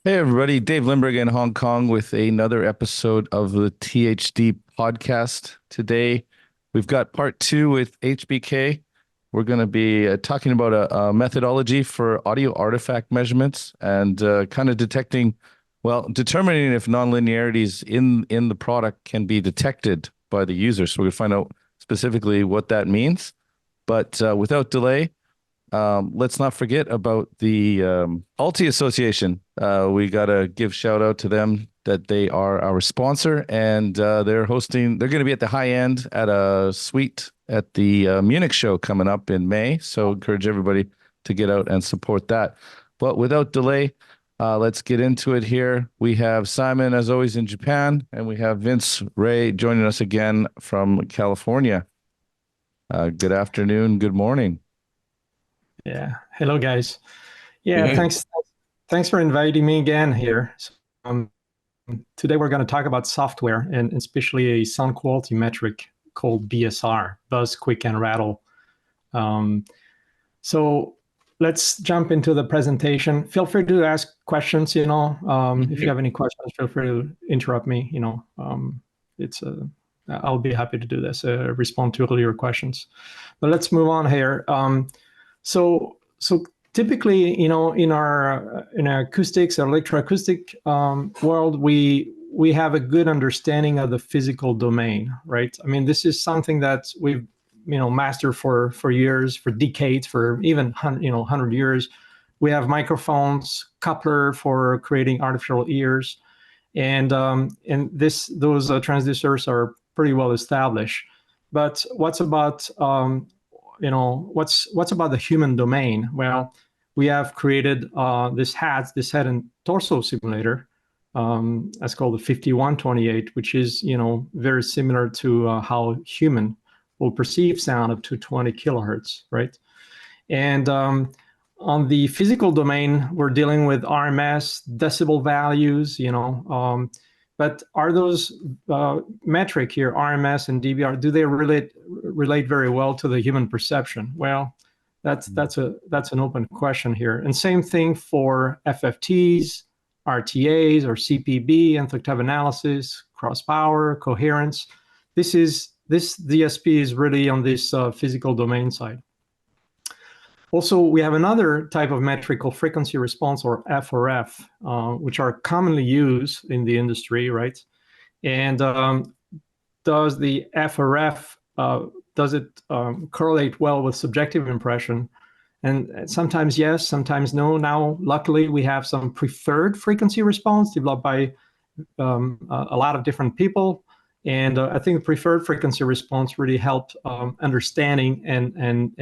Hey everybody, Dave Limburg in Hong Kong with another episode of the THD Podcast. Today we've got part two with HBK. We're going to be talking about a methodology for audio artifact measurements and kind of determining if nonlinearities in the product can be detected by the user. So we're going to find out specifically what that means. But without delay, let's not forget about the ALTI Association. We got to give shout out to them that they are our sponsor, and they're going to be at the high end at a suite at the Munich show coming up in May. So encourage everybody to get out and support that. But without delay, let's get into it here. We have Simon, as always, in Japan, and we have Vince Ray joining us again from California. Good afternoon, good morning. Yeah. Hello, guys. Yeah, thanks for inviting me again here. So, today we're going to talk about software and especially a sound quality metric called BSR, Buzz, Squeak, and Rattle. So let's jump into the presentation. Feel free to ask questions, if you have any questions, feel free to interrupt me, I'll be happy to do this, respond to all your questions. But let's move on here. So typically, in our acoustics or electroacoustic world, we have a good understanding of the physical domain, right? I mean, this is something that we've mastered for years, for decades, for even 100 years. We have microphones, coupler for creating artificial ears, and those transducers are pretty well established. But what's about what's about the human domain? Well, we have created this head and torso simulator that's called the 5128, which is very similar to how human will perceive sound up to 20 kilohertz, right? And on the physical domain, we're dealing with RMS, decibel values, but are those metric here, RMS and dBr, do they relate very well to the human perception? Well, that's an open question here. And same thing for FFTs, RTAs, or CPB, nth-octave analysis, cross power, coherence. This DSP is really on this physical domain side. Also, we have another type of metric called frequency response, or FRF, which are commonly used in the industry, right? And does the FRF, does it correlate well with subjective impression? And sometimes yes, sometimes no. Now, luckily, we have some preferred frequency response developed by a lot of different people. And I think the preferred frequency response really helped understanding and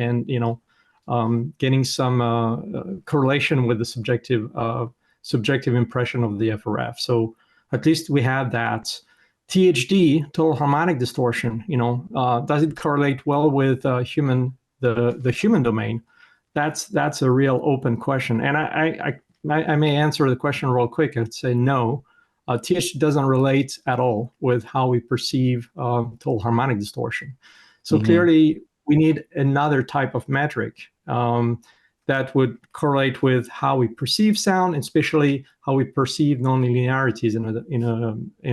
getting some correlation with the subjective impression of the FRF. So at least we have that. THD, total harmonic distortion, does it correlate well with the human domain? That's a real open question. And I may answer the question real quick and say no. THD doesn't relate at all with how we perceive total harmonic distortion. So clearly, we need another type of metric that would correlate with how we perceive sound, especially how we perceive nonlinearities in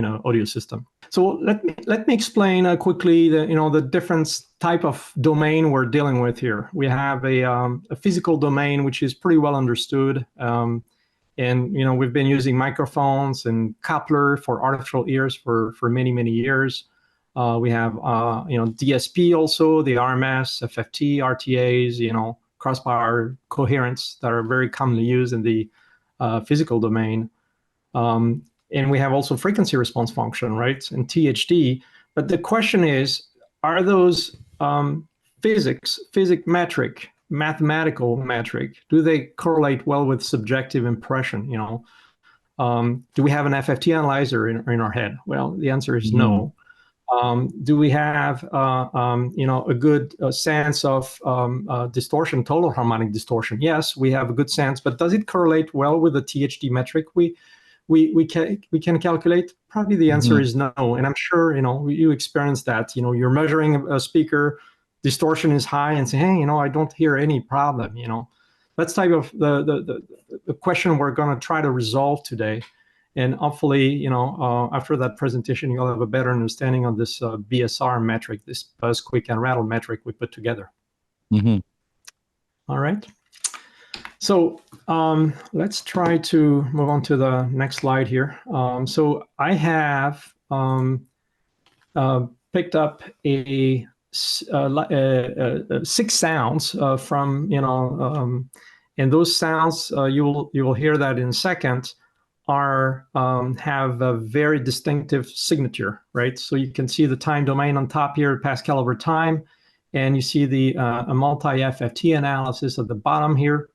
an audio system. So let me explain quickly the different type of domain we're dealing with here. We have a physical domain which is pretty well understood, and we've been using microphones and coupler for artificial ears for many years. We have DSP also, the RMS, FFT, RTAs, crossbar, coherence that are very commonly used in the physical domain. And we have also frequency response function, right, and THD. But the question is, are those mathematical metric, do they correlate well with subjective impression? Do we have an FFT analyzer in our head? Well, the answer is no. Do we have a good sense of distortion, total harmonic distortion? Yes, we have a good sense, but does it correlate well with the THD metric we can calculate? Probably the answer is no. And I'm sure you experience that. You're measuring a speaker, distortion is high, and say, hey, I don't hear any problem. That's type of the the question we're going to try to resolve today. And hopefully, after that presentation, you'll have a better understanding of this BSR metric, this buzz, quick, and rattle metric we put together. Mm-hmm. All right. So let's try to move on to the next slide here. So I have picked up a 6 sounds from, and those sounds, you will hear that in a second, have a very distinctive signature, right? So you can see the time domain on top here, Pascal over time, and you see the a multi-FFT analysis at the bottom here.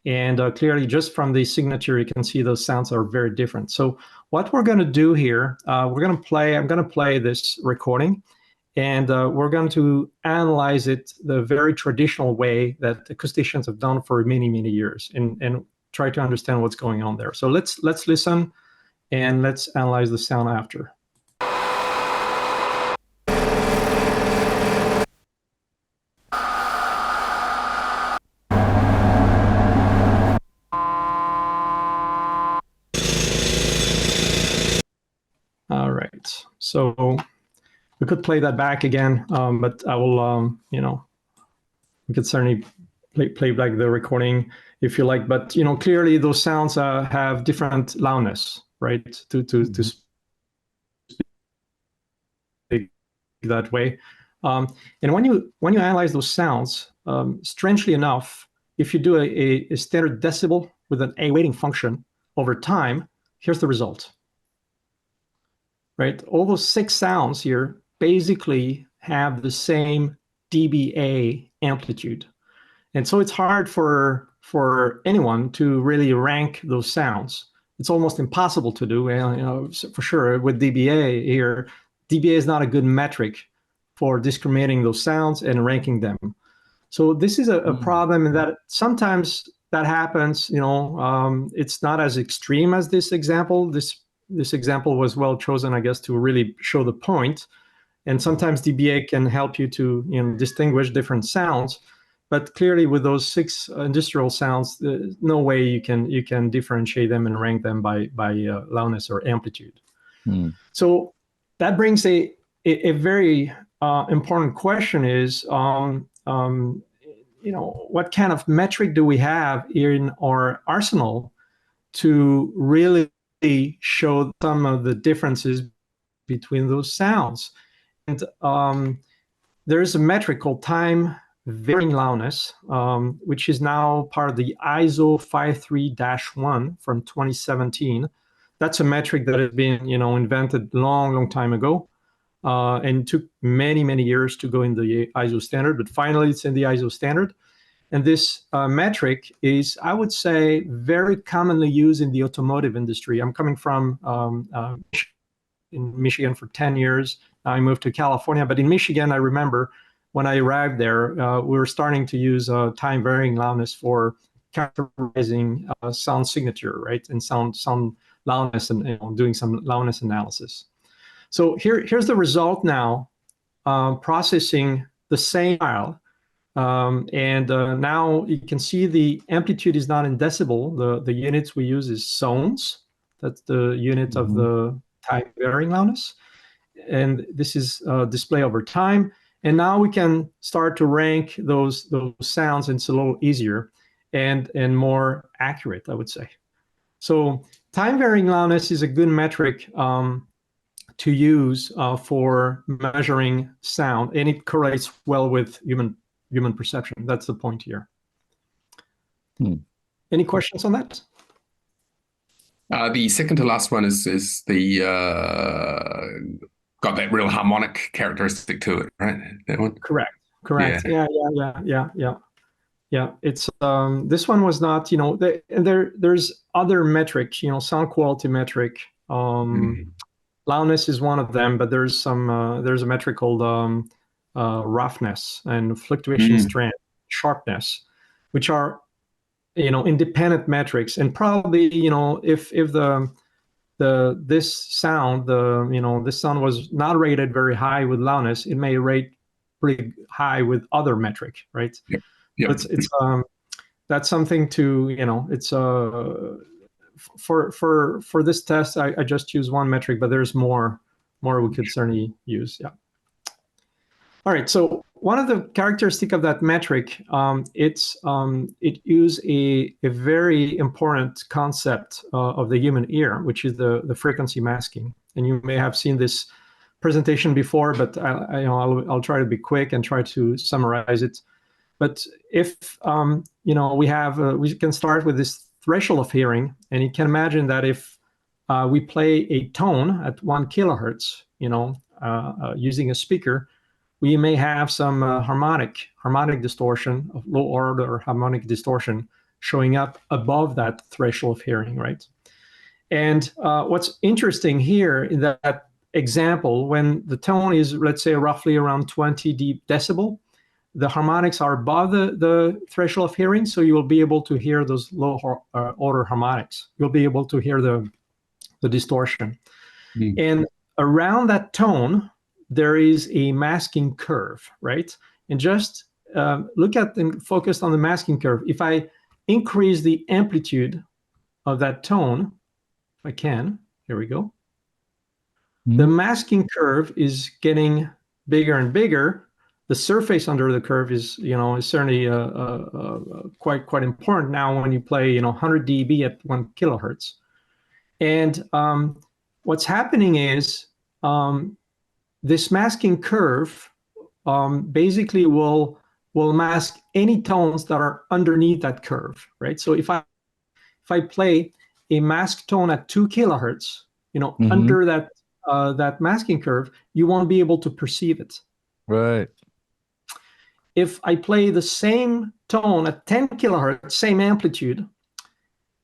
And clearly, just from the signature, you can see those sounds are very different. So what we're going to do here, I'm going to play this recording, and we're going to analyze it the very traditional way that acousticians have done for many, many years, and try to understand what's going on there. So let's listen, and let's analyze the sound after. All right, so we could play that back again, but I will, we could certainly play back the recording if you like. But clearly those sounds have different loudness, right? To speak that way, and when you analyze those sounds, strangely enough, if you do a standard decibel with an A weighting function over time, here's the result. Right, all those 6 sounds here basically have the same dBA amplitude, and so it's hard for anyone to really rank those sounds. It's almost impossible to do. For sure with dBA here, dBA is not a good metric for discriminating those sounds and ranking them. So this is a problem, in that sometimes that happens. It's not as extreme as this example. This example was well chosen, I guess, to really show the point. And sometimes dBA can help you to distinguish different sounds. But clearly, with those 6 industrial sounds, there's no way you can differentiate them and rank them by loudness or amplitude. So that brings a very important question: is what kind of metric do we have in our arsenal to really show some of the differences between those sounds? And there's a metric called time varying loudness, which is now part of the ISO 53-1 from 2017. That's a metric that has been invented long time ago, and took many years to go in the ISO standard, but finally it's in the ISO standard. And this metric is, I would say, very commonly used in the automotive industry. I'm coming from in Michigan for 10 years. I moved to California, but in Michigan, I remember when I arrived there, we were starting to use time varying loudness for characterizing sound signature, right? And sound loudness, and doing some loudness analysis. So here's the result now, processing the same file. And now you can see the amplitude is not in decibel. The units we use is zones. That's the unit of the time varying loudness. And this is display over time. And now we can start to rank those sounds, and it's a little easier and more accurate, I would say. So time varying loudness is a good metric to use for measuring sound, and it correlates well with human perception. That's the point here. Any questions on that? The second to last one is the got that real harmonic characteristic to it, right? That one? Correct. Yeah. It's this one was not, there's other metrics, sound quality metric. Loudness is one of them, but there's a metric called roughness and fluctuation strength, sharpness, which are independent metrics. And probably if this sound was not rated very high with loudness, it may rate pretty high with other metric, right? Yep. that's something to, it's for this test, I just use one metric, but there's more we could certainly use. Yeah. All right. So one of the characteristic of that metric, it use a very important concept of the human ear, which is the frequency masking. And you may have seen this presentation before, but I'll try to be quick and try to summarize it. But if we can start with this threshold of hearing, and you can imagine that if we play a tone at 1 kilohertz, using a speaker, we may have some harmonic distortion, of low order harmonic distortion showing up above that threshold of hearing, right? And what's interesting here in that example, when the tone is, let's say, roughly around 20 decibel, the harmonics are above the threshold of hearing, so you will be able to hear those low order harmonics. You'll be able to hear the distortion. And around that tone, there is a masking curve, right? And just look at and focus on the masking curve. If I increase the amplitude of that tone, if I can, here we go. The masking curve is getting bigger and bigger. The surface under the curve is certainly quite important now when you play 100 dB at 1 kilohertz. And what's happening is this masking curve basically will mask any tones that are underneath that curve, right? So if I play a masked tone at 2 kilohertz, under that masking curve, you won't be able to perceive it. Right. If I play the same tone at 10 kilohertz, same amplitude,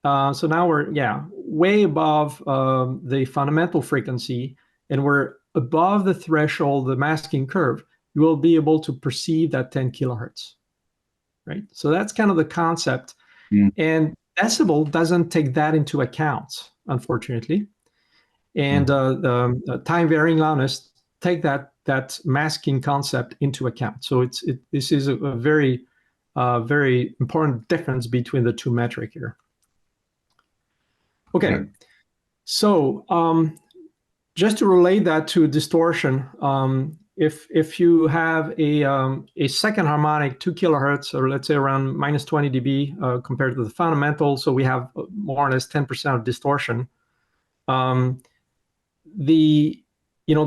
so now we're way above the fundamental frequency, and we're above the threshold, the masking curve, you will be able to perceive that 10 kilohertz, right? So that's kind of the concept. And decibel doesn't take that into account, unfortunately. And the time varying loudness take that masking concept into account. So this is a very important difference between the two metric here. Okay, so just to relate that to distortion, if you have a second harmonic 2 kilohertz, or let's say around minus 20 dB compared to the fundamental, so we have more or less 10% of distortion. The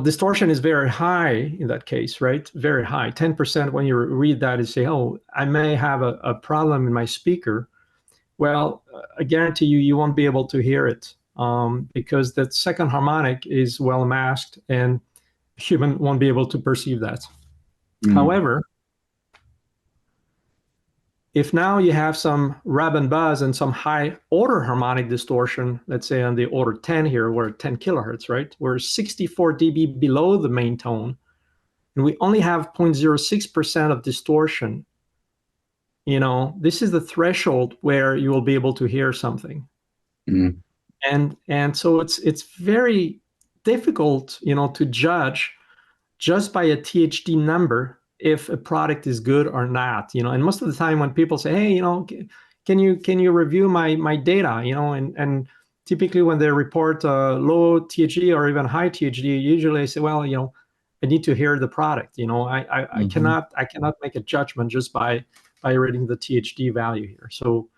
distortion is very high in that case, right? Very high. 10% when you read that and say, oh, I may have a problem in my speaker. Well, I guarantee you won't be able to hear it because that second harmonic is well masked and human won't be able to perceive that. However, if now you have some rub and buzz and some high order harmonic distortion, let's say on the order 10 here, we're at 10 kilohertz, right? We're 64 dB below the main tone, and we only have 0.06% of distortion. This is the threshold where you will be able to hear something. And so it's very difficult, to judge just by a THD number if a product is good or not, and most of the time when people say, hey, can you review my data, and typically when they report low THD or even high THD, usually I say, well, I need to hear the product, I cannot make a judgment just by reading the THD value here. So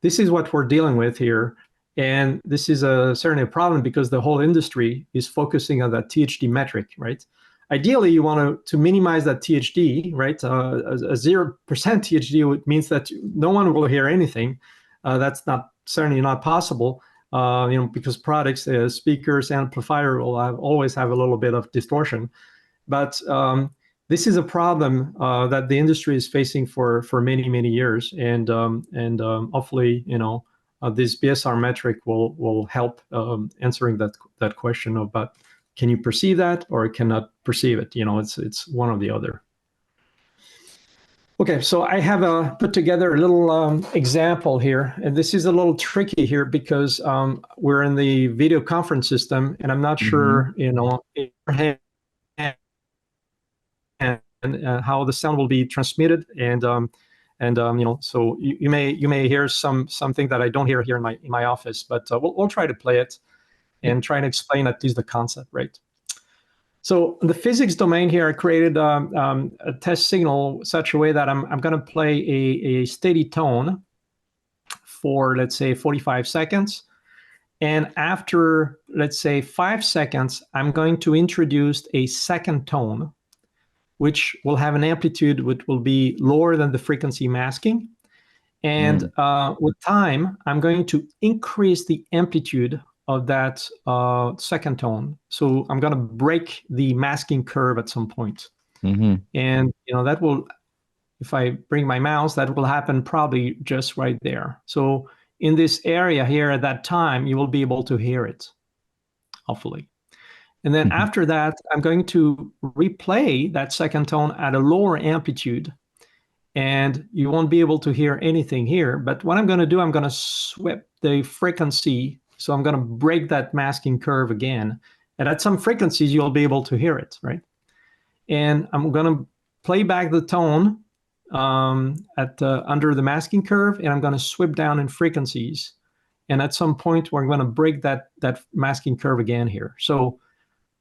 this is what we're dealing with here. And this is certainly a problem because the whole industry is focusing on that THD metric, right? Ideally, you want to minimize that THD, right? A 0% THD means that no one will hear anything. That's certainly not possible, because products, speakers, amplifier will always have a little bit of distortion. But this is a problem that the industry is facing for many, many years, and hopefully, this BSR metric will help answering that question about can you perceive that or cannot perceive it? It's one or the other. Okay, so I have put together a little example here, and this is a little tricky here because we're in the video conference system, and I'm not sure, how the sound will be transmitted, and And so you may hear something that I don't hear here in my office, but we'll try to play it and try to explain at least the concept, right? So in the physics domain here, I created a test signal such a way that I'm going to play a steady tone for, let's say, 45 seconds. And after, let's say, 5 seconds, I'm going to introduce a second tone, which will have an amplitude which will be lower than the frequency masking. And with time, I'm going to increase the amplitude of that second tone. So I'm going to break the masking curve at some point. And that will, if I bring my mouse, that will happen probably just right there. So in this area here at that time, you will be able to hear it, hopefully. And then after that, I'm going to replay that second tone at a lower amplitude. And you won't be able to hear anything here. But what I'm going to do, I'm going to sweep the frequency. So I'm going to break that masking curve again. And at some frequencies, you'll be able to hear it, right? And I'm going to play back the tone under the masking curve, and I'm going to sweep down in frequencies. And at some point, we're going to break that masking curve again here. So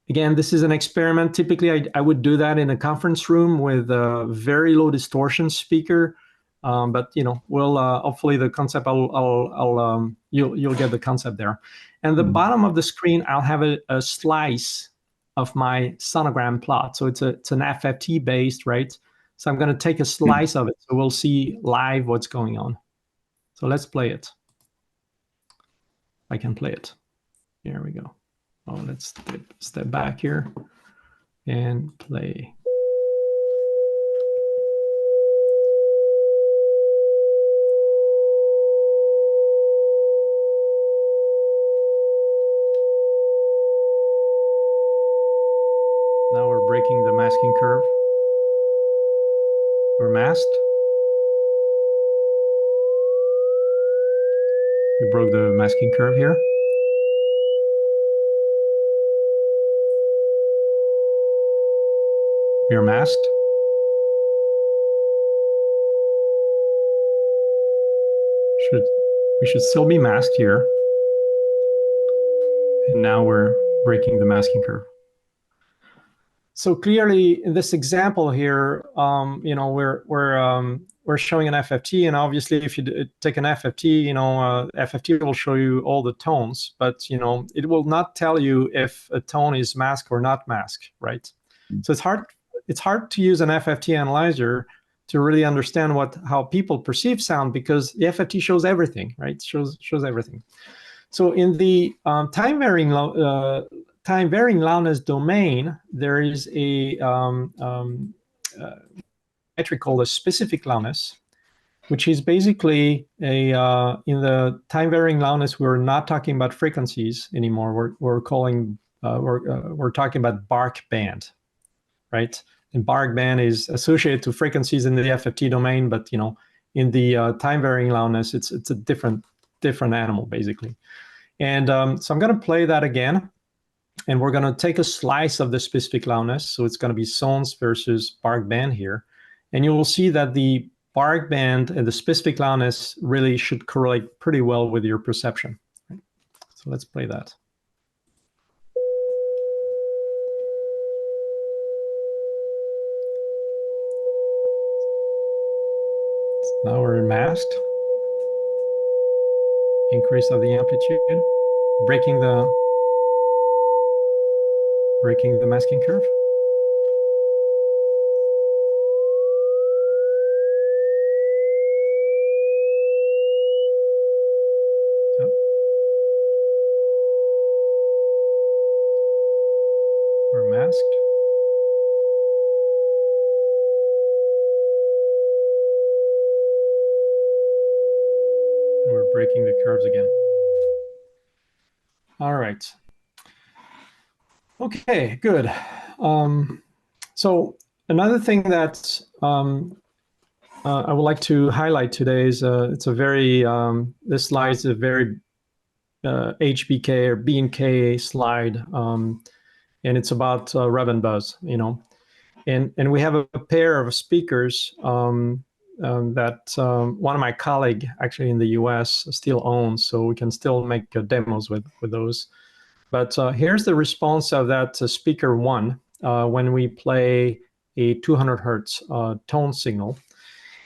again, this is an experiment. Typically, I would do that in a conference room with a very low distortion speaker. But we'll hopefully the concept you'll get the concept there. And the bottom of the screen, I'll have a slice of my sonogram plot. So it's an FFT based, right? So I'm going to take a slice of it. So we'll see live what's going on. So let's play it. I can play it. Here we go. Oh, let's step back here and play. Now we're breaking the masking curve. We're masked. We broke the masking curve here. We are masked. We should still be masked here. And now we're breaking the masking curve. So clearly, in this example here, we're showing an FFT, and obviously, if you take an FFT, FFT will show you all the tones, but it will not tell you if a tone is masked or not masked, right? So it's hard to use an FFT analyzer to really understand how people perceive sound, because the FFT shows everything, right? Shows everything. So in the time varying loudness domain, there is a metric called a specific loudness, which is basically in the time varying loudness, we're not talking about frequencies anymore. We're talking about bark band, right? And bark band is associated to frequencies in the FFT domain, but in the time varying loudness, it's a different animal basically. And so I'm going to play that again, and we're going to take a slice of the specific loudness. So it's going to be sons versus bark band here, and you will see that the bark band and the specific loudness really should correlate pretty well with your perception. Right? So let's play that. Now we're masked. Increase of the amplitude, breaking the masking curve. Yep. We're masked. And we're breaking the curves again. All right. Okay, good. So another thing that I would like to highlight today is this slide is a very HBK or B&K slide, and it's about rev and buzz, and we have a pair of speakers one of my colleagues actually in the US still owns, so we can still make demos with those. But here's the response of that speaker one when we play a 200 hertz tone signal.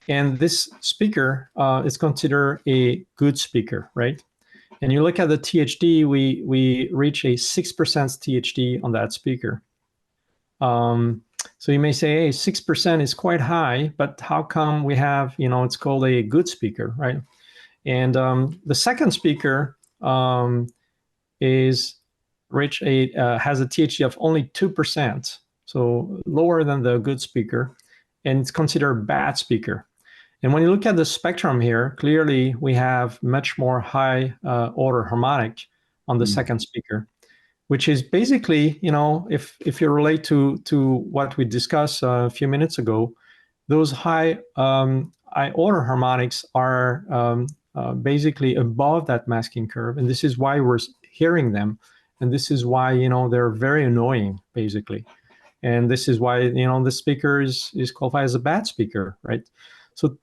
And this speaker is considered a good speaker, right? And you look at the THD, we reach a 6% THD on that speaker. So you may say, hey, 6% is quite high, but how come we have, it's called a good speaker, right? And the second speaker has a THD of only 2%, so lower than the good speaker, and it's considered a bad speaker. And when you look at the spectrum here, clearly we have much more high order harmonic on the second speaker, which is basically, if you relate to what we discussed a few minutes ago, those high order harmonics are basically above that masking curve, and this is why we're hearing them, and this is why they're very annoying, basically, and this is why the speaker is qualified as a bad speaker, right?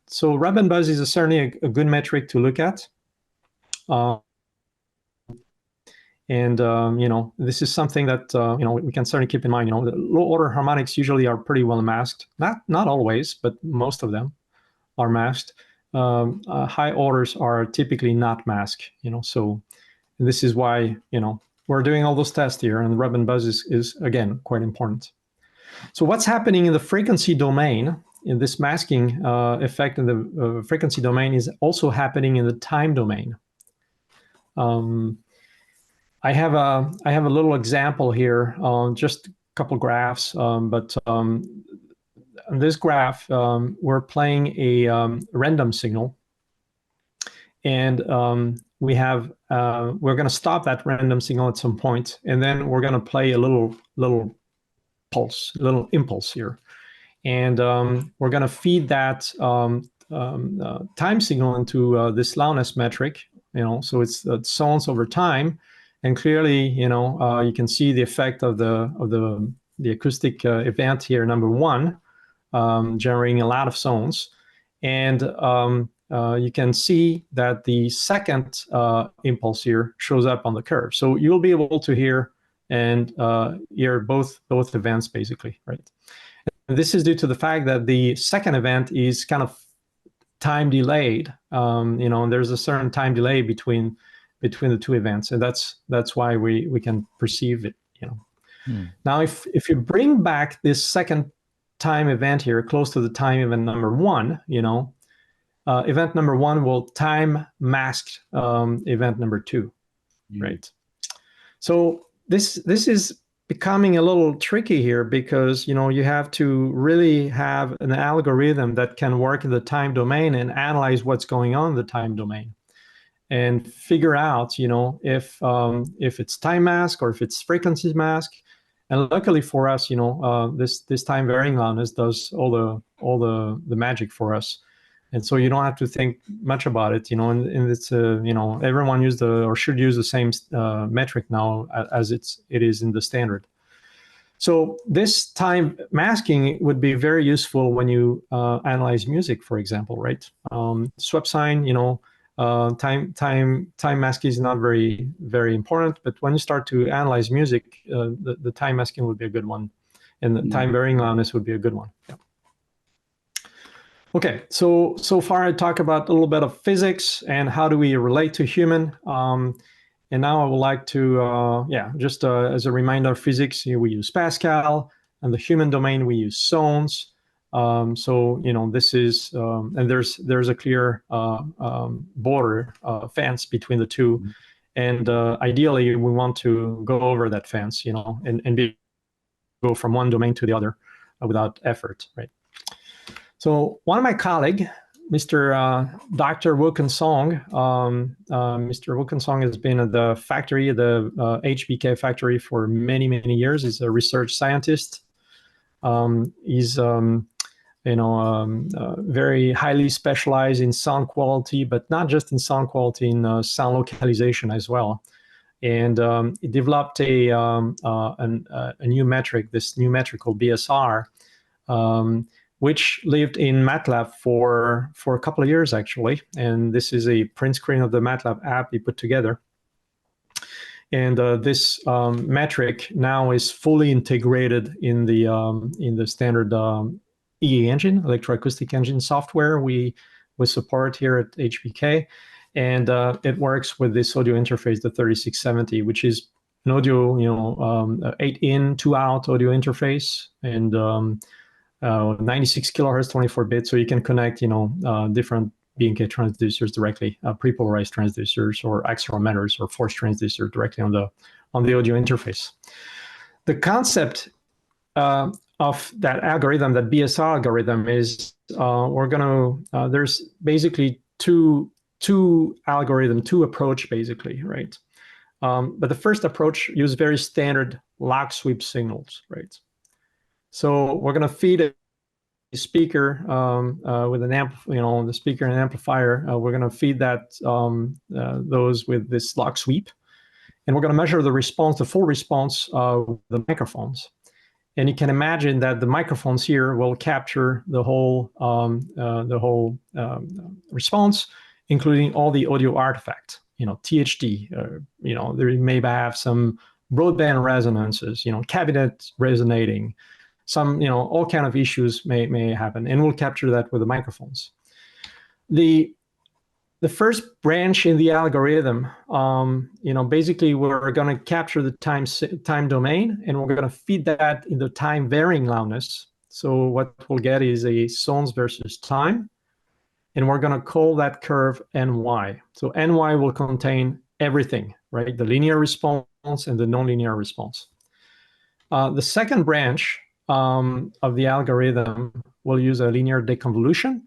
So rub and buzz is certainly a good metric to look at. This is something that we can certainly keep in mind. The low order harmonics usually are pretty well masked. Not always, but most of them are masked. High orders are typically not masked. So this is why we're doing all those tests here, and the rub and buzz is again quite important. So what's happening in the frequency domain? In this masking effect in the frequency domain is also happening in the time domain. I have a little example here, just a couple graphs, but on this graph, we're playing a random signal, and we're going to stop that random signal at some point, and then we're going to play a little pulse, a little impulse here. And we're going to feed that time signal into this loudness metric, so it's sounds over time, and clearly, you can see the effect of the acoustic event here, number one, generating a lot of sounds, and you can see that the second impulse here shows up on the curve, so you'll be able to hear both events basically, right? This is due to the fact that the second event is kind of time delayed. And there's a certain time delay between the two events, and that's why we can perceive it. Now, if you bring back this second time event here close to the time event number one, event number one will time mask event number two, right? So this is becoming a little tricky here because you have to really have an algorithm that can work in the time domain and analyze what's going on in the time domain and figure out if it's time mask or if it's frequency mask. And luckily for us, this time varying loudness does all the magic for us, and so you don't have to think much about it. And it's everyone should use the same metric now as it is in the standard. So this time masking would be very useful when you analyze music, for example, right? Swap sign, time masking is not very, very important, but when you start to analyze music, the time masking would be a good one, and the time varying loudness would be a good one. Yeah. Okay, so far I talked about a little bit of physics and how do we relate to human. And now I would like to, just as a reminder of physics, we use Pascal, and the human domain we use sounds. This is, and there's a clear border fence between the two, and ideally we want to go over that fence, and go from one domain to the other without effort, right? So one of my colleagues, Mr. Dr. Wookeun Song, Mr. Wookeun Song has been at the factory, the HBK factory, for many, many years. He's a research scientist. He's very highly specialized in sound quality, but not just in sound quality, in sound localization as well. And he developed a new metric, this new metric called BSR, which lived in MATLAB for a couple of years, actually. And this is a print screen of the MATLAB app we put together. And this metric now is fully integrated in the standard EA engine, electroacoustic engine software we support here at HBK. And it works with this audio interface, the 3670, which is an audio, 8-in, 2-out audio interface, and 96 kilohertz, 24 bits. So you can connect, different B&K transducers directly, pre-polarized transducers or accelerometers or force transducer directly on the audio interface. The concept of that algorithm, that BSR algorithm, is there's basically two approach, basically, right? But the first approach uses very standard lock sweep signals, right? So we're going to feed a speaker with an amp, the speaker and amplifier. We're going to feed that those with this lock sweep, and we're going to measure the response, the full response of the microphones. And you can imagine that the microphones here will capture the whole response, including all the audio artifacts. THD. They may have some broadband resonances. Cabinet resonating. Some, all kind of issues may happen, and we'll capture that with the microphones. The first branch in the algorithm, basically we're going to capture the time domain, and we're going to feed that in the time varying loudness. So what we'll get is a sounds versus time, and we're going to call that curve NY. So NY will contain everything, right? The linear response and the nonlinear response. The second branch of the algorithm will use a linear deconvolution.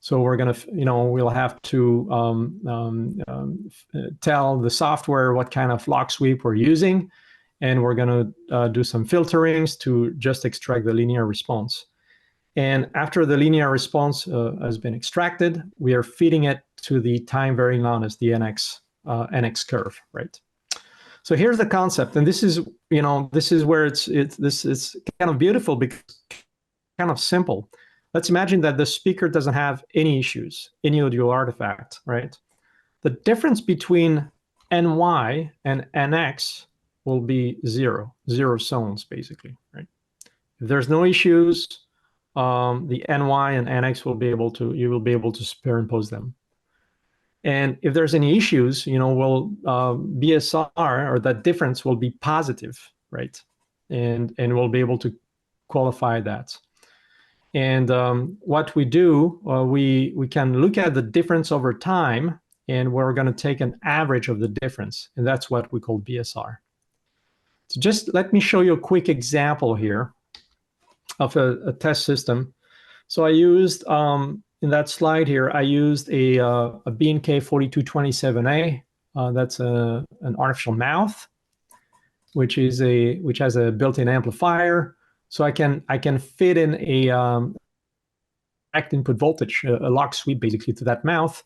So we're going to, we'll have to tell the software what kind of lock sweep we're using, and we're going to do some filterings to just extract the linear response. And after the linear response has been extracted, we are feeding it to the time varying loudness, the NX curve, right? So here's the concept, and this is where it's kind of beautiful because kind of simple. Let's imagine that the speaker doesn't have any issues, any audio artifact, right? The difference between NY and NX will be zero sounds, basically, right? If there's no issues, the NY and NX you will be able to superimpose them. And if there's any issues, BSR, or that difference, will be positive, right? And we'll be able to qualify that. And what we do, we can look at the difference over time, and we're going to take an average of the difference, and that's what we call BSR. So just let me show you a quick example here of a test system. So I used, in that slide here, I used a B&K 4227A. That's an artificial mouth, which has a built-in amplifier. So I can fit in a direct input voltage, a lock sweep basically to that mouth,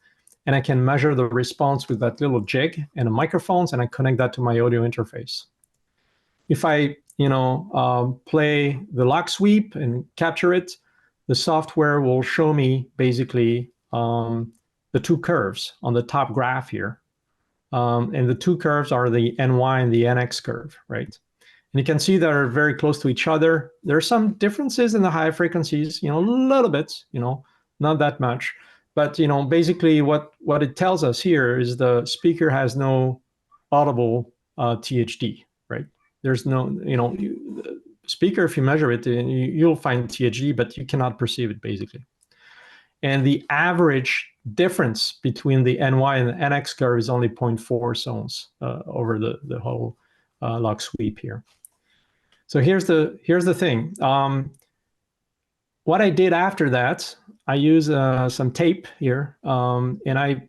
and I can measure the response with that little jig and a microphones, and I connect that to my audio interface. If I play the lock sweep and capture it, the software will show me basically the two curves on the top graph here. And the two curves are the NY and the NX curve, right? And you can see they're very close to each other. There are some differences in the high frequencies, a little bit, not that much. But, basically what it tells us here is the speaker has no audible THD, right? There's no, the speaker, if you measure it, you'll find THD, but you cannot perceive it, basically. And the average difference between the NY and the NX curve is only 0.4 sounds over the whole lock sweep here. So here's the thing. What I did after that, I use some tape here, and I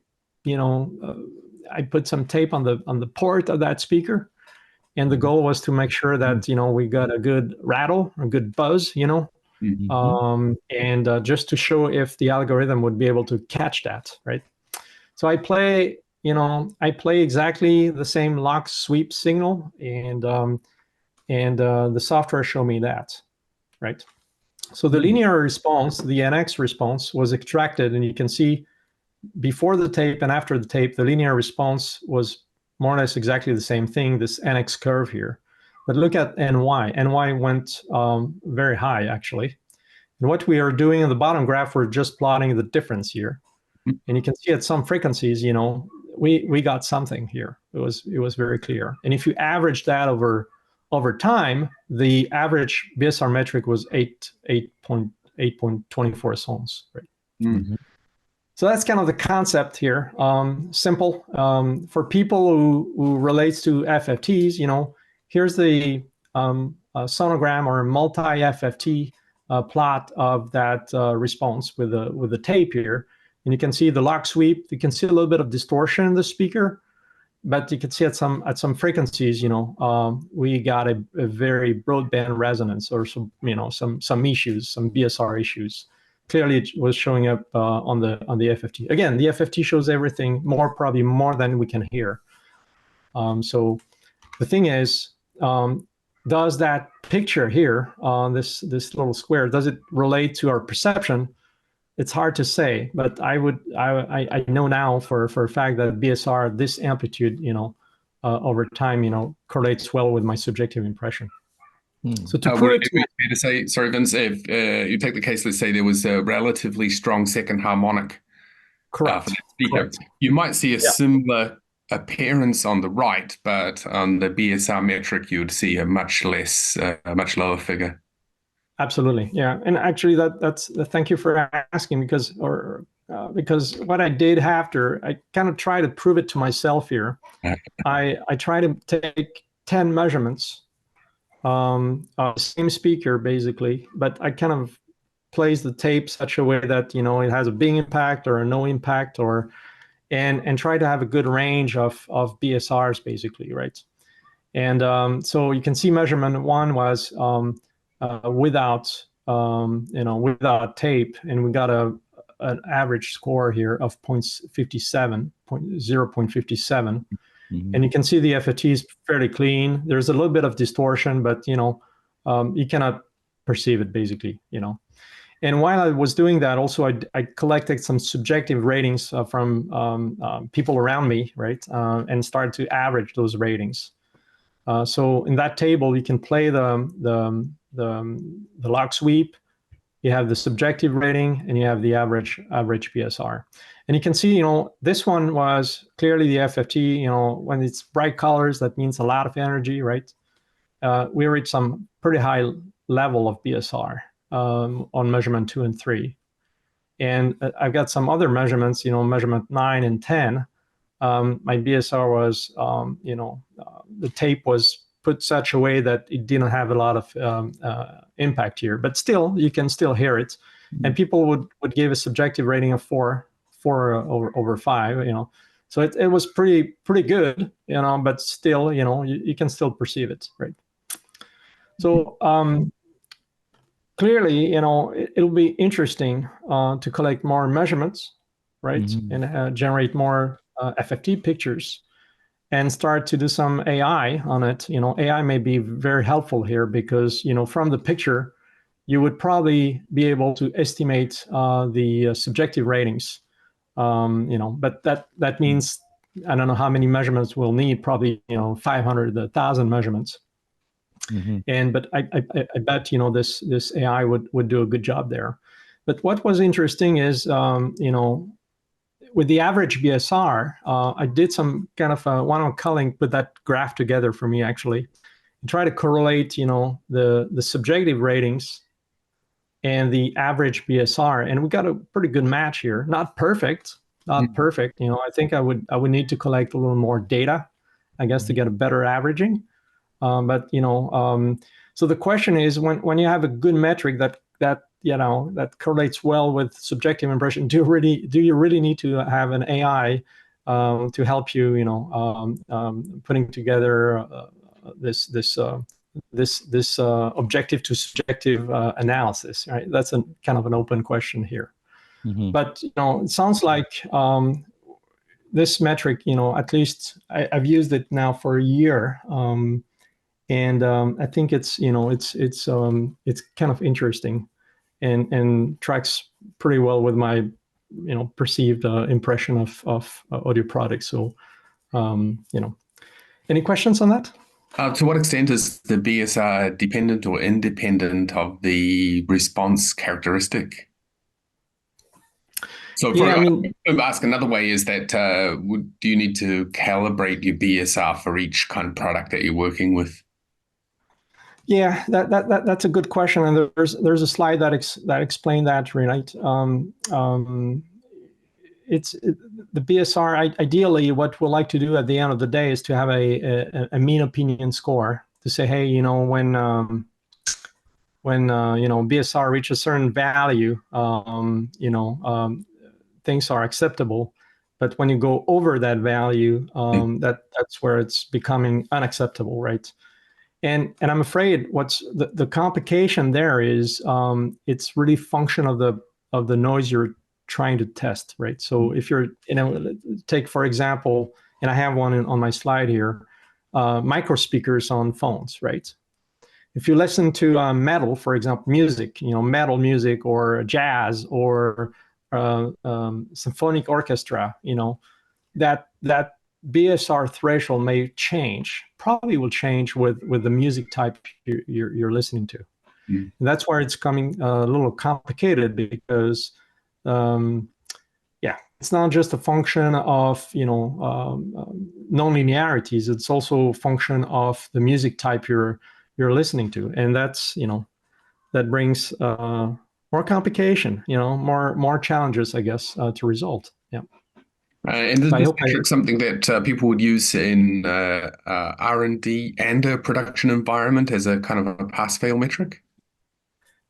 put some tape on the port of that speaker, and the goal was to make sure that we got a good rattle, a good buzz, and just to show if the algorithm would be able to catch that, right? So I play exactly the same lock sweep signal, and the software showed me that, right? So the linear response, the NX response, was extracted, and you can see before the tape and after the tape, the linear response was more or less exactly the same thing, this NX curve here. But look at NY. NY went very high, actually. And what we are doing in the bottom graph, we're just plotting the difference here. And you can see at some frequencies, we got something here. It was very clear. And if you average that over time, the average BSR metric was 8.24 sounds, right? Mm-hmm. So that's kind of the concept here. Simple. For people who relates to FFTs, here's the sonogram or multi-FFT plot of that response with the tape here. And you can see the lock sweep. You can see a little bit of distortion in the speaker, but you can see at some frequencies, we got a very broadband resonance or some issues, some BSR issues. Clearly, it was showing up on the FFT. Again, the FFT shows everything probably more than we can hear. So the thing is, does that picture here on this little square, does it relate to our perception? It's hard to say, but I know now for a fact that BSR, this amplitude, over time, correlates well with my subjective impression. So to prove it, fair to say, sorry, Vince, if you take the case, let's say there was a relatively strong second harmonic for that speaker, correct. You might see a similar appearance on the right, but on the BSR metric, you would see a much lower figure. Absolutely, yeah, and actually, that's thank you for asking because what I did after, I kind of try to prove it to myself here. I try to take 10 measurements, same speaker basically, but I kind of place the tape such a way that it has a big impact or a no impact, and try to have a good range of BSRs basically, right? And so you can see measurement 1 was without tape, and we got an average score here of 0.57. And you can see the FFT is fairly clean. There's a little bit of distortion, but you cannot perceive it basically. And while I was doing that, also I collected some subjective ratings from people around me, right, and started to average those ratings. So in that table, you can play the lock sweep, you have the subjective rating, and you have the average BSR. And you can see, this one was clearly the FFT. When it's bright colors, that means a lot of energy, right? We reached some pretty high level of BSR on measurement 2 and 3. And I've got some other measurements, measurement 9 and 10. My BSR was, the tape was put such a way that it didn't have a lot of impact here, but still, you can still hear it. And people would give a subjective rating of 4 over 5, So it was pretty good, but still, you can still perceive it, right? So clearly, it'll be interesting to collect more measurements, right? And generate more FFT pictures and start to do some AI on it. AI may be very helpful here because, from the picture, you would probably be able to estimate the subjective ratings. But that means, I don't know how many measurements we'll need, probably, 500, 1,000 measurements. But I bet, this AI would do a good job there. But what was interesting is, with the average BSR, I did some kind of Wookeun Song put that graph together for me actually, and try to correlate, the subjective ratings and the average BSR, and we got a pretty good match here. Not perfect. I think I would need to collect a little more data, I guess, to get a better averaging. But so the question is, when you have a good metric that correlates well with subjective impression, do you really need to have an AI to help you, putting together this objective to subjective analysis, right? That's kind of an open question here. But it sounds like this metric, at least I've used it now for a year, and I think it's kind of interesting. and tracks pretty well with my perceived impression of audio products. So any questions on that? To what extent is the BSR dependent or independent of the response characteristic? So ask another way is that do you need to calibrate your BSR for each kind of product that you're working with? Yeah, that's a good question, and there's a slide that explained that, right? The BSR. Ideally, what we'd like to do at the end of the day is to have a mean opinion score to say, hey, when BSR reaches a certain value, things are acceptable. But when you go over that value, that's where it's becoming unacceptable, right? And I'm afraid what's the complication there is it's really function of the noise you're trying to test, right? So if you're, take for example, and I have one on my slide here, micro speakers on phones, right? If you listen to metal, for example, music, metal music or jazz or symphonic orchestra, that BSR threshold may change, probably will change with the music type you're listening to. And that's where it's coming a little complicated because, it's not just a function of, non-linearities. It's also a function of the music type you're listening to. And that's, that brings more complication, more challenges, I guess, to resolve. Yeah. And is this metric something that people would use in R&D and a production environment as a kind of a pass-fail metric?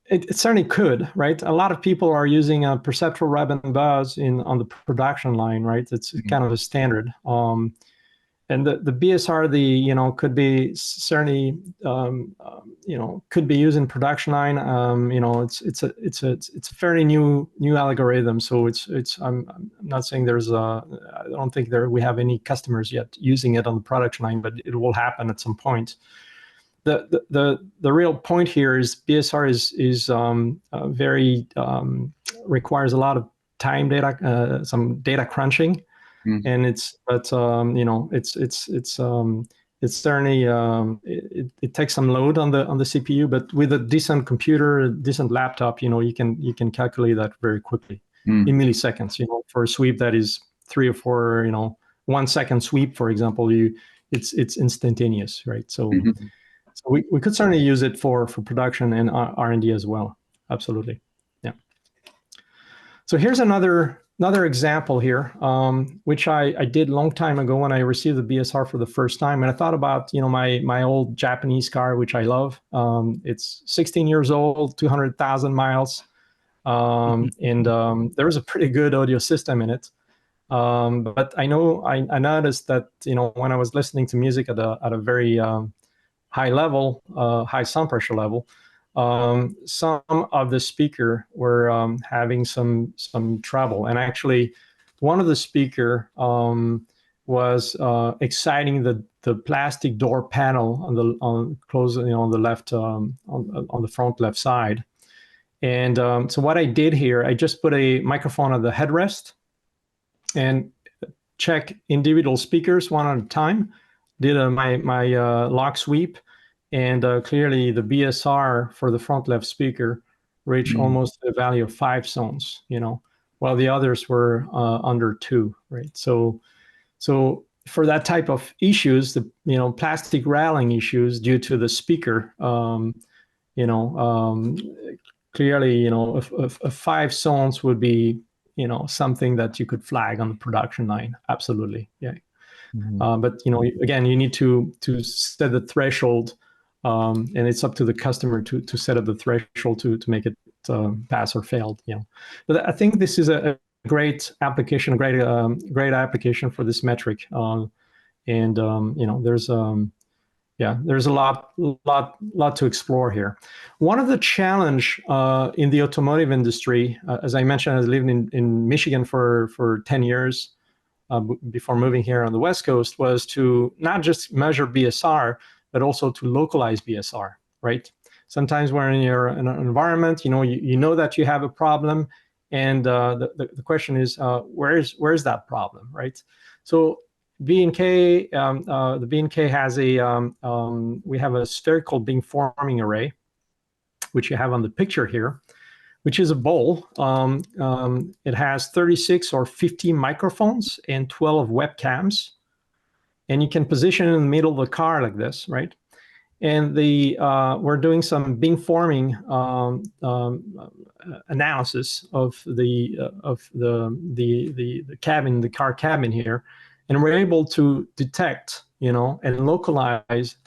It certainly could, right? A lot of people are using a perceptual rub and buzz on the production line, right? It's kind of a standard. And the BSR, could be certainly, could be used in production line. It's a fairly new algorithm. So I'm not saying I don't think we have any customers yet using it on the production line, but it will happen at some point. The real point here is BSR is very requires a lot of time data, some data crunching. And it's certainly it takes some load on the CPU, but with a decent computer, a decent laptop, you can calculate that very quickly in milliseconds. For a sweep that is 3 or 4, 1 second sweep, for example, it's instantaneous, right? So we could certainly use it for production and R&D as well. Absolutely, yeah. So here's another example here, which I did a long time ago when I received the BSR for the first time. And I thought about, my old Japanese car, which I love. It's 16 years old, 200,000 miles. And there was a pretty good audio system in it. But I noticed that, when I was listening to music at a very high level, high sound pressure level, some of the speaker were having some trouble, and actually, one of the speaker was exciting the plastic door panel on the left on the front left side, and so what I did here, I just put a microphone on the headrest and check individual speakers one at a time. Did my lock sweep. And clearly, the BSR for the front left speaker reached almost the value of 5 zones, while the others were under 2, right? So for that type of issues, the plastic rattling issues due to the speaker, clearly, a 5 zones would be something that you could flag on the production line. Absolutely, yeah. But again, you need to set the threshold. And it's up to the customer to set up the threshold to make it pass or fail. But I think this is a great application, a great application for this metric. And there's a lot to explore here. One of the challenge in the automotive industry, as I mentioned, I lived in Michigan for 10 years before moving here on the West Coast, was to not just measure BSR, but also to localize BSR, right? sometimes when you're in an environment, you know that you have a problem, and the question is, where's that problem, right? So B&K, the B&K has we have a spherical beamforming array, which you have on the picture here, which is a bowl. It has 36 or 50 microphones and 12 webcams. And you can position it in the middle of the car like this, right? And we're doing some beamforming analysis of the cabin, the car cabin here, and we're able to detect, and localize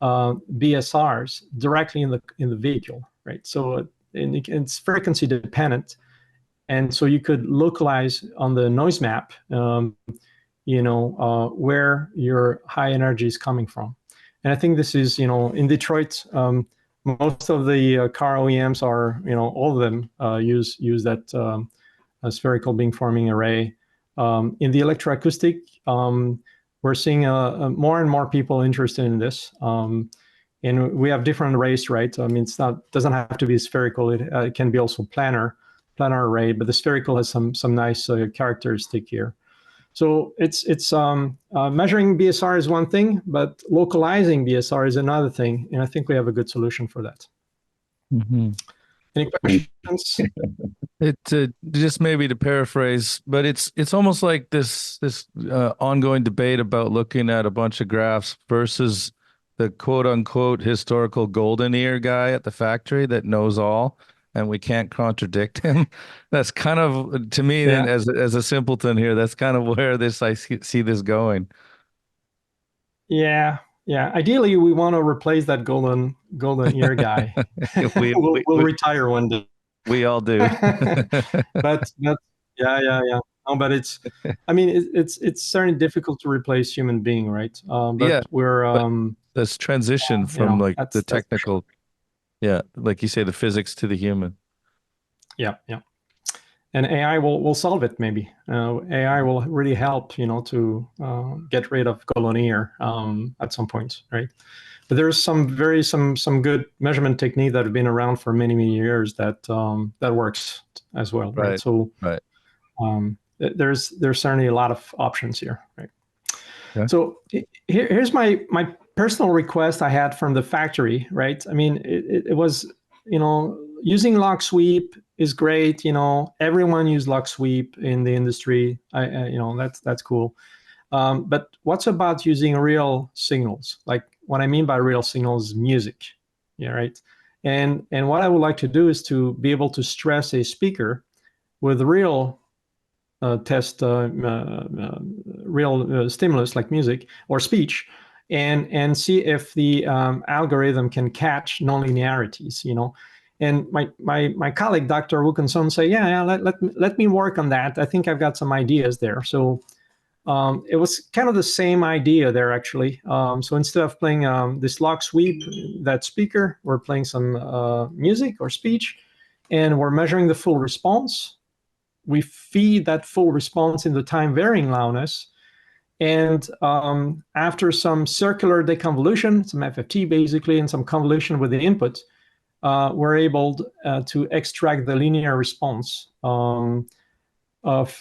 BSRs directly in the vehicle, right? So it's frequency dependent, and so you could localize on the noise map, where your high energy is coming from. And I think this is, in Detroit, most of the car OEMs are, all of them use that spherical beamforming array. In the electroacoustic, we're seeing more and more people interested in this. And we have different arrays, right? I mean, doesn't have to be spherical. It can be also planar array, but the spherical has some nice characteristic here. So it's measuring BSR is one thing, but localizing BSR is another thing, and I think we have a good solution for that. Mm-hmm. Any questions? Just maybe to paraphrase, but it's almost like this ongoing debate about looking at a bunch of graphs versus the quote unquote historical golden ear guy at the factory that knows all, and we can't contradict him. That's kind of, to me, then, as a simpleton here, that's kind of where I see this going. Yeah. Ideally, we want to replace that golden ear guy. we'll retire one day. We all do. but yeah. No, but it's certainly difficult to replace human being, right? We're this transition from the technical. Yeah, like you say, the physics to the human. Yeah. And AI will solve it, maybe. AI will really help, to get rid of golden ear at some point, right? But there's some good measurement technique that have been around for many years that works as well, right? So there's certainly a lot of options here, right? Okay. So here's my personal request I had from the factory, right? I mean, it was, using lock sweep is great. Everyone use lock sweep in the industry. That's cool. But what's about using real signals? Like, what I mean by real signals is music, yeah, right? And what I would like to do is to be able to stress a speaker with real real stimulus like music or speech, and see if the algorithm can catch nonlinearities, And my colleague, Dr. Wookeun Song, say, let me work on that. I think I've got some ideas there. So it was kind of the same idea there, actually. So instead of playing this lock sweep, that speaker, we're playing some music or speech, and we're measuring the full response. We feed that full response in the time varying loudness. And after some circular deconvolution, some FFT basically, and some convolution with the input, we're able to extract the linear response of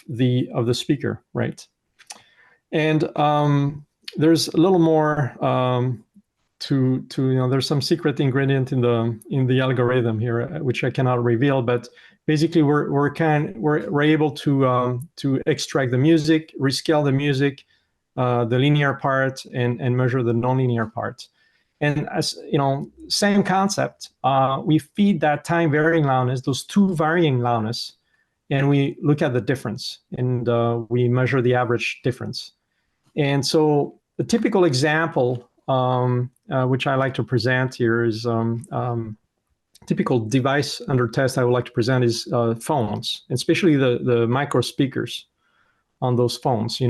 the speaker, right? And there's a little more to there's some secret ingredient in the algorithm here, which I cannot reveal, but basically we're able to extract the music, rescale the music, the linear part, and measure the nonlinear part. And as same concept, we feed that time varying loudness, those two varying loudness, and we look at the difference, and we measure the average difference. And so the typical example, which I like to present here, is typical device under test I would like to present is phones, especially the micro speakers on those phones.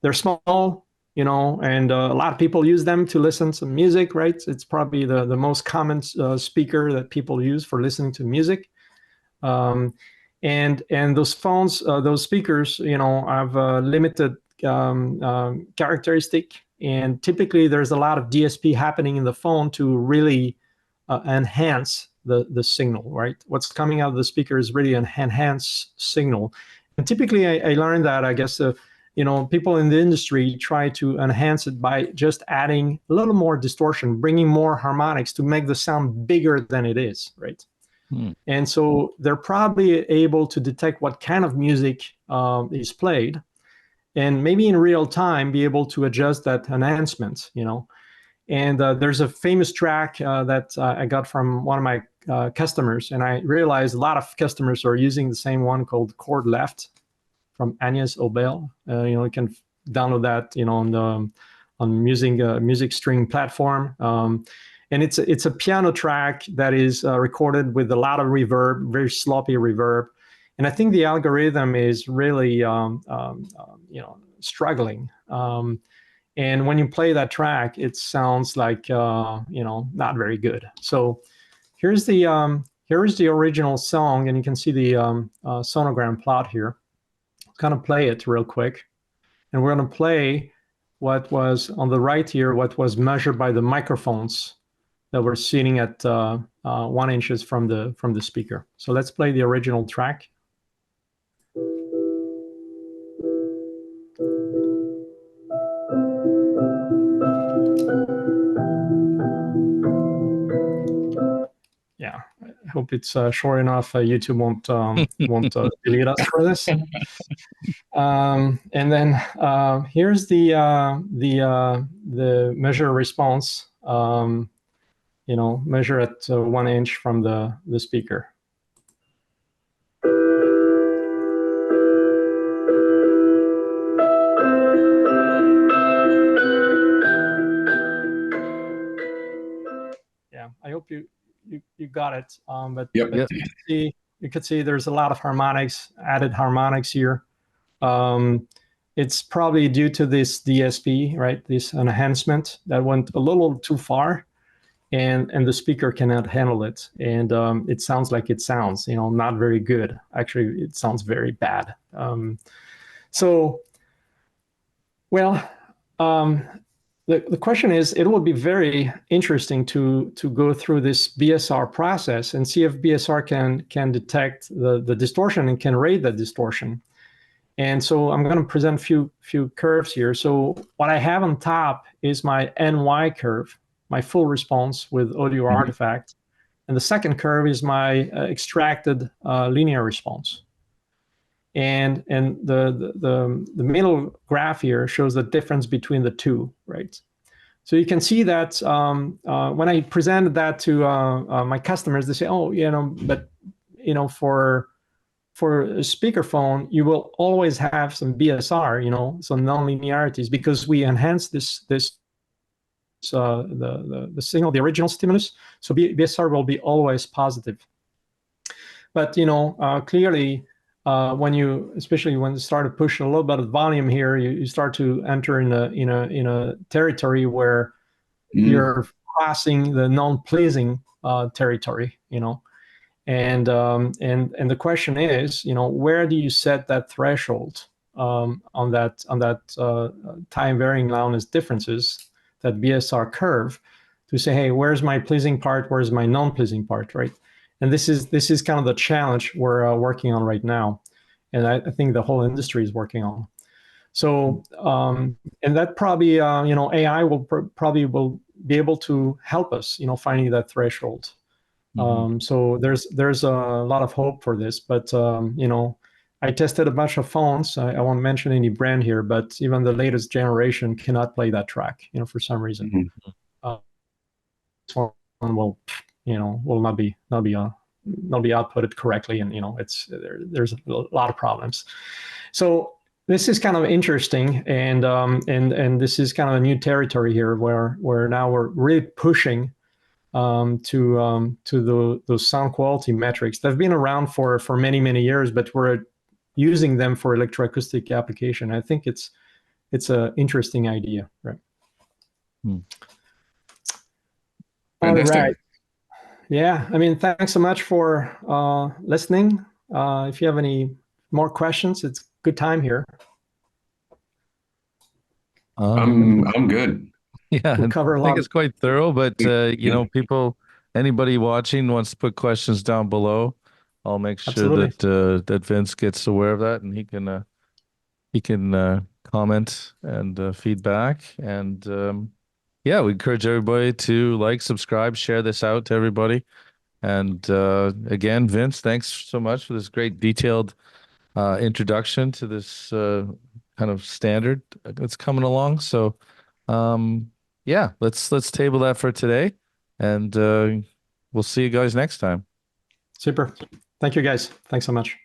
They're small, and a lot of people use them to listen to music, right? It's probably the most common speaker that people use for listening to music. And those phones, those speakers, have a limited characteristic, and typically there's a lot of DSP happening in the phone to really enhance the signal, right? What's coming out of the speaker is really an enhanced signal. And typically I learned that, I guess, people in the industry try to enhance it by just adding a little more distortion, bringing more harmonics to make the sound bigger than it is, right? And so they're probably able to detect what kind of music is played, and maybe in real time be able to adjust that enhancement, And there's a famous track that I got from one of my customers, and I realized a lot of customers are using the same one called Chord Left from Agnès Obel. You can download that, on music streaming platform. And it's a piano track that is recorded with a lot of reverb, very sloppy reverb. And I think the algorithm is really, struggling. And when you play that track, it sounds like, not very good. So here's the original song, and you can see the sonogram plot here. Kind of play it real quick. And we're going to play what was on the right here, what was measured by the microphones that were sitting at 1 inch from the speaker. So let's play the original track. Yeah, I hope it's short enough. YouTube won't delete us for this. And then here's the measure response. Measure at 1 inch from the speaker. Yeah, I hope you got it. But you could see there's a lot of added harmonics here. It's probably due to this DSP, right? This enhancement that went a little too far, and the speaker cannot handle it, and it sounds like it sounds, not very good. Actually, it sounds very bad. The question is, it will be very interesting to go through this BSR process and see if BSR can detect the distortion and can rate that distortion. And so I'm going to present a few curves here. So what I have on top is my NY curve, my full response with audio artifact. And the second curve is my extracted linear response. And the middle graph here shows the difference between the two, right? So you can see that when I presented that to my customers, they say, oh, but for a speakerphone, you will always have some BSR, some non-linearities, because we enhance the signal, the original stimulus. So BSR will be always positive. But clearly, especially when you start to push a little bit of volume here, you start to enter in a territory where you're crossing the non-pleasing territory, And the question is, where do you set that threshold on that time varying loudness differences, that BSR curve, to say, hey, where's my pleasing part, where's my non-pleasing part, right? And this is kind of the challenge we're working on right now, and I think the whole industry is working on. So, and that probably AI will probably be able to help us, finding that threshold. So there's a lot of hope for this, but I tested a bunch of phones. I won't mention any brand here, but even the latest generation cannot play that track, for some reason. This one will not be outputted correctly, and there's a lot of problems. So this is kind of interesting, and this is kind of a new territory here, where now we're really pushing to those sound quality metrics that have been around for many years, but we're using them for electroacoustic application. I think it's an interesting idea, right? Fantastic. All right. Yeah, thanks so much for listening. If you have any more questions, it's a good time here. I'm good. Yeah, We'll cover I think it's quite thorough, but people anybody watching wants to put questions down below, I'll make sure Absolutely. that Vince gets aware of that and he can comment and feedback. And yeah, we encourage everybody to like, subscribe, share this out to everybody. And again, Vince, thanks so much for this great detailed introduction to this kind of standard that's coming along. So yeah, let's table that for today, and we'll see you guys next time. Super. Thank you, guys. Thanks so much.